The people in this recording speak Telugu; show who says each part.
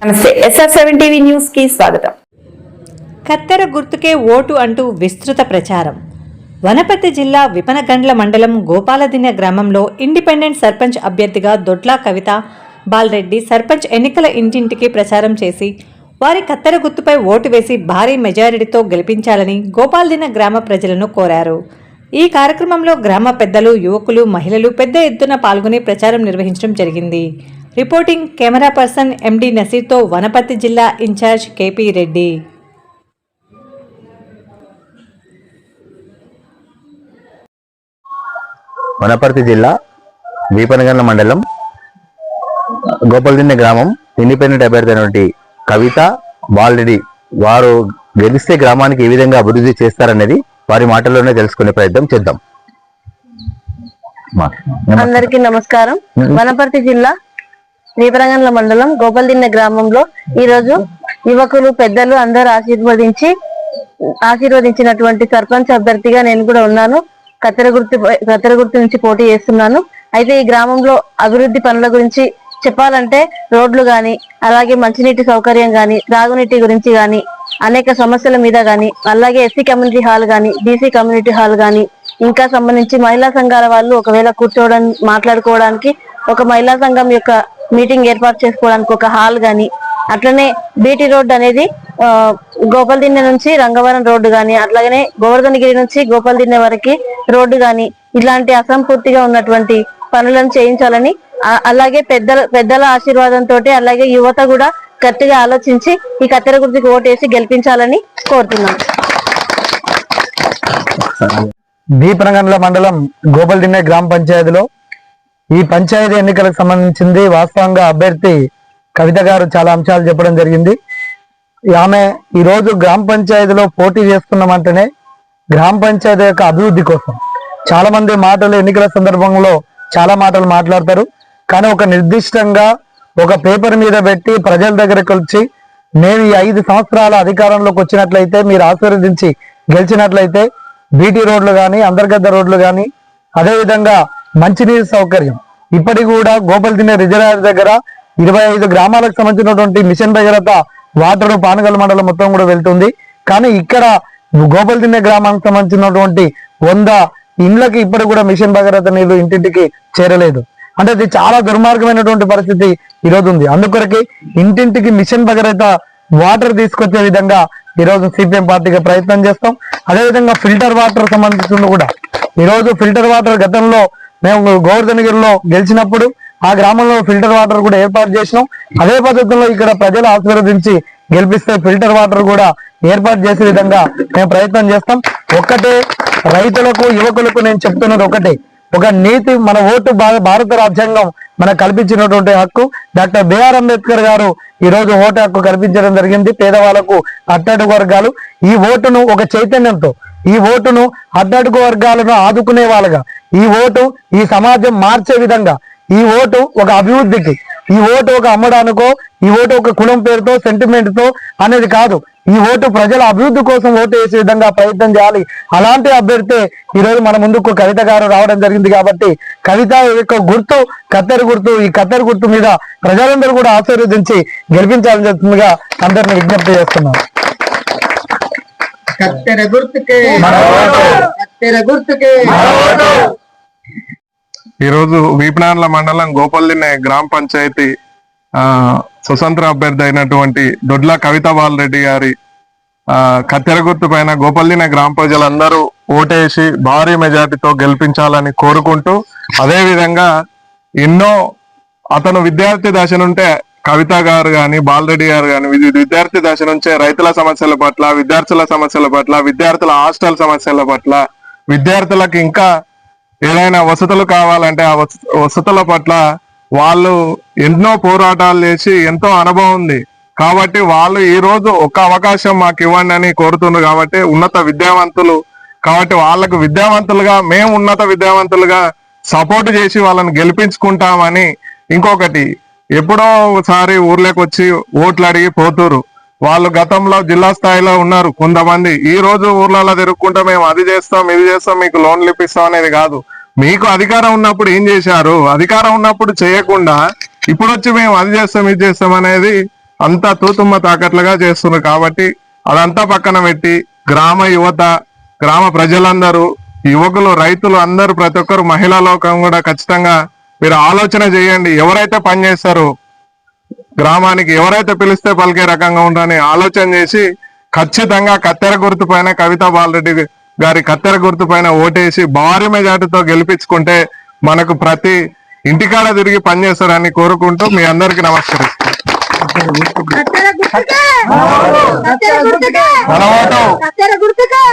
Speaker 1: నమస్తే SR7 టీవీ న్యూస్ కి స్వాగతం.
Speaker 2: కత్తెర గుర్తుకే ఓటు అంటూ విస్తృత ప్రచారం. వనపర్తి జిల్లా విపనగండ్ల మండలం గోపాలదిన్నె గ్రామంలో ఇండిపెండెంట్ సర్పంచ్ అభ్యర్థిగా దొడ్ల కవిత బాలరెడ్డి సర్పంచ్ ఎన్నికల ఇంటింటికి ప్రచారం చేసి వారి కత్తెర గుర్తుపై ఓటు వేసి భారీ మెజారిటీతో గెలిపించాలని గోపాలదిన్నె గ్రామ ప్రజలను కోరారు. ఈ కార్యక్రమంలో గ్రామ పెద్దలు, యువకులు, మహిళలు పెద్ద ఎత్తున పాల్గొని ప్రచారం నిర్వహించడం జరిగింది. రిపోర్టింగ్ కెమెరా పర్సన్ ఎండి నసీర్తో వనపర్తి జిల్లా ఇన్ఛార్జ్ కేపీ రెడ్డి.
Speaker 3: వనపర్తి జిల్లా వీపనగండ్ల మండలం గోపాలదిన్నె గ్రామం ఇండిపెండెంట్ అభ్యర్థి అయినటువంటి కవిత బాలరెడ్డి వారు గెలిస్తే గ్రామానికి ఏ విధంగా అభివృద్ధి చేస్తారనేది వారి మాటల్లోనే తెలుసుకునే ప్రయత్నం చేద్దాం.
Speaker 4: అందరికీ నమస్కారం. వనపర్తి జిల్లా వీపనగండ్ల మండలం గోపాలదిన్నె గ్రామంలో ఈరోజు యువకులు, పెద్దలు అందరూ ఆశీర్వదించినటువంటి సర్పంచ్ అభ్యర్థిగా నేను కూడా ఉన్నాను. కత్తెర గుర్తు నుంచి పోటీ చేస్తున్నాను. అయితే ఈ గ్రామంలో అభివృద్ధి పనుల గురించి చెప్పాలంటే రోడ్లు గాని, అలాగే మంచినీటి సౌకర్యం గాని, త్రాగునీటి గురించి గాని, అనేక సమస్యల మీద గాని, అలాగే ఎస్సీ కమ్యూనిటీ హాల్ గాని, బీసీ కమ్యూనిటీ హాల్ గాని, ఇంకా సంబంధించి మహిళా సంఘాల వాళ్ళు ఒకవేళ మాట్లాడుకోవడానికి ఒక మహిళా సంఘం యొక్క మీటింగ్ ఏర్పాటు చేసుకోవడానికి ఒక హాల్ గాని, అట్లనే బీటీ రోడ్ అనేది గోపాలదిన్నె నుంచి రంగవరం రోడ్డు గాని, అట్లాగనే గోవర్ధనగిరి నుంచి గోపాలదిన్నె వరకు రోడ్డు గాని, ఇలాంటి అసంపూర్తిగా ఉన్నటువంటి పనులను చేయించాలని, అలాగే పెద్దల ఆశీర్వాదంతో, అలాగే యువత కూడా గట్టిగా ఆలోచించి ఈ కత్తెర గుర్తుకి ఓటేసి గెలిపించాలని కోరుతున్నాను.
Speaker 5: వీపనగండ్ల మండలం గోపాలదిన్నె గ్రామ పంచాయతీలో ఈ పంచాయతీ ఎన్నికలకు సంబంధించింది వాస్తవంగా అభ్యర్థి కవిత గారు చాలా అంశాలు చెప్పడం జరిగింది. ఆమె ఈరోజు గ్రామ పంచాయతీలో పోటీ చేస్తున్నామంటేనే గ్రామ పంచాయతీ యొక్క అభివృద్ధి కోసం చాలా మంది ఎన్నికల సందర్భంలో చాలా మాటలు మాట్లాడతారు. కానీ ఒక నిర్దిష్టంగా ఒక పేపర్ మీద పెట్టి ప్రజల దగ్గరకు వచ్చి మేము ఈ 5 సంవత్సరాల అధికారంలోకి వచ్చినట్లయితే, మీరు ఆశీర్వదించి గెలిచినట్లయితే బీటీ రోడ్లు కానీ, అంతర్గత రోడ్లు కానీ, అదేవిధంగా మంచినీరు సౌకర్యం, ఇప్పటికి కూడా గోపాలదిన్నె రిజర్వాయర్ దగ్గర 25 గ్రామాలకు సంబంధించినటువంటి మిషన్ భగీరథ వాటర్ పానగల్ మండలం మొత్తం కూడా వెళ్తుంది. కానీ ఇక్కడ గోపాలదిన్నె గ్రామానికి సంబంధించినటువంటి 100 ఇండ్లకి ఇప్పటికి కూడా మిషన్ భగీరథ నీళ్లు ఇంటింటికి చేరలేదు. అంటే అది చాలా దుర్మార్గమైనటువంటి పరిస్థితి ఈరోజు ఉంది. అందుకొరకే ఇంటింటికి మిషన్ భగీరథ వాటర్ తీసుకొచ్చే విధంగా ఈరోజు సిపిఎం పార్టీగా ప్రయత్నం చేస్తాం. అదేవిధంగా ఫిల్టర్ వాటర్ సంబంధించింది కూడా ఈరోజు ఫిల్టర్ వాటర్ గతంలో మేము గోవర్ధనగిరిలో గెలిచినప్పుడు ఆ గ్రామంలో ఫిల్టర్ వాటర్ కూడా ఏర్పాటు చేసినాం. అదే పద్ధతిలో ఇక్కడ ప్రజలు ఆశీర్వదించి గెలిపిస్తే ఫిల్టర్ వాటర్ కూడా ఏర్పాటు చేసే విధంగా మేము ప్రయత్నం చేస్తాం. ఒక్కటే రైతులకు, యువకులకు నేను చెప్తున్నది ఒకటే, ఒక నీతి, మన ఓటు భారత రాజ్యాంగం మనకు కల్పించినటువంటి హక్కు. డాక్టర్ బిఆర్ అంబేద్కర్ గారు ఈ రోజు ఓటు హక్కు కల్పించడం జరిగింది పేదవాళ్లకు, అట్టడుగు వర్గాలు. ఈ ఓటును ఒక చైతన్యంతో, ఈ ఓటును అట్టడుగు వర్గాలను ఆదుకునే వాళ్ళగా, ఈ ఓటు ఈ సమాజం మార్చే విధంగా, ఈ ఓటు ఒక అభివృద్ధికి, ఈ ఓటు ఒక అమ్మడానికో, ఈ ఓటు ఒక కులం పేరుతో, సెంటిమెంట్ తో అనేది కాదు. ఈ ఓటు ప్రజల అభివృద్ధి కోసం ఓటు వేసే విధంగా ప్రయత్నం చేయాలి. అలాంటి అభ్యర్థి ఈరోజు మన ముందుకు కవిత గారు రావడం జరిగింది. కాబట్టి కవిత యొక్క గుర్తు కత్తెర గుర్తు, ఈ కత్తెర గుర్తు మీద ప్రజలందరూ కూడా ఆశీర్వదించి గెలిపించాలని చెప్తుందిగా అందరిని విజ్ఞప్తి చేస్తున్నాం.
Speaker 6: కత్తెర గుర్తుకే, కత్తెర గుర్తుకే.
Speaker 7: ఈరోజు వీపనగండ్ల మండలం గోపాలదిన్నె గ్రామ పంచాయతీ స్వతంత్ర అభ్యర్థి అయినటువంటి దొడ్ల కవిత బాలరెడ్డి గారి కత్తెర గుర్తు పైన గోపాలదిన్నె గ్రామ ప్రజలందరూ ఓటేసి భారీ మెజార్టీతో గెలిపించాలని కోరుకుంటూ, అదే విధంగా అతను విద్యార్థి దశ నుంటే కవిత గారు కానీ, బాలరెడ్డి గారు కానీ విద్యార్థి దశ నుంచే రైతుల సమస్యల పట్ల, విద్యార్థుల సమస్యల పట్ల, విద్యార్థుల హాస్టల్ సమస్యల పట్ల, విద్యార్థులకు ఇంకా ఏదైనా వసతులు కావాలంటే ఆ వసతుల పట్ల వాళ్ళు ఎన్నో పోరాటాలు చేసి ఎంతో అనుభవం ఉంది. కాబట్టి వాళ్ళు ఈ రోజు ఒక అవకాశం మాకు ఇవ్వండి అని కోరుతున్నారు. కాబట్టి ఉన్నత విద్యావంతులు కాబట్టి వాళ్ళకు విద్యావంతులుగా, మేము ఉన్నత విద్యావంతులుగా సపోర్ట్ చేసి వాళ్ళని గెలిపించుకుంటామని. ఇంకొకటి, ఎప్పుడో ఒకసారి ఊర్లోకి వచ్చి ఓట్లు అడిగి పోతురు. వాళ్ళు గతంలో జిల్లా స్థాయిలో ఉన్నారు కొంతమంది. ఈ రోజు ఊర్లలో తిరుక్కుంటే మేము అది చేస్తాం, ఇది చేస్తాం, మీకు లోన్లు ఇప్పిస్తాం అనేది కాదు. మీకు అధికారం ఉన్నప్పుడు ఏం చేశారు? అధికారం ఉన్నప్పుడు చేయకుండా ఇప్పుడు వచ్చి మేము అది చేస్తాం, ఇది చేస్తాం అనేది అంతా తూతుమ్మ తాకట్లుగా చేస్తున్నారు. కాబట్టి అదంతా పక్కన పెట్టి గ్రామ యువత, గ్రామ ప్రజలందరూ, యువకులు, రైతులు అందరూ, ప్రతి ఒక్కరు, మహిళా లోకం కూడా ఖచ్చితంగా మీరు ఆలోచన చేయండి. ఎవరైతే పనిచేస్తారో గ్రామానికి, ఎవరైతే పిలిస్తే పలికే రకంగా ఉంటారని ఆలోచన చేసి ఖచ్చితంగా కత్తెర గుర్తు పైన, కవితా బాలరెడ్డి గారి కత్తెర గుర్తు పైన ఓటేసి భారీ మెజార్టీతో గెలిపించుకుంటే మనకు ప్రతి ఇంటికాడ తిరిగి పనిచేస్తారని కోరుకుంటూ మీ అందరికి నమస్కరిస్తాను.
Speaker 6: కత్తెర గుర్తుకే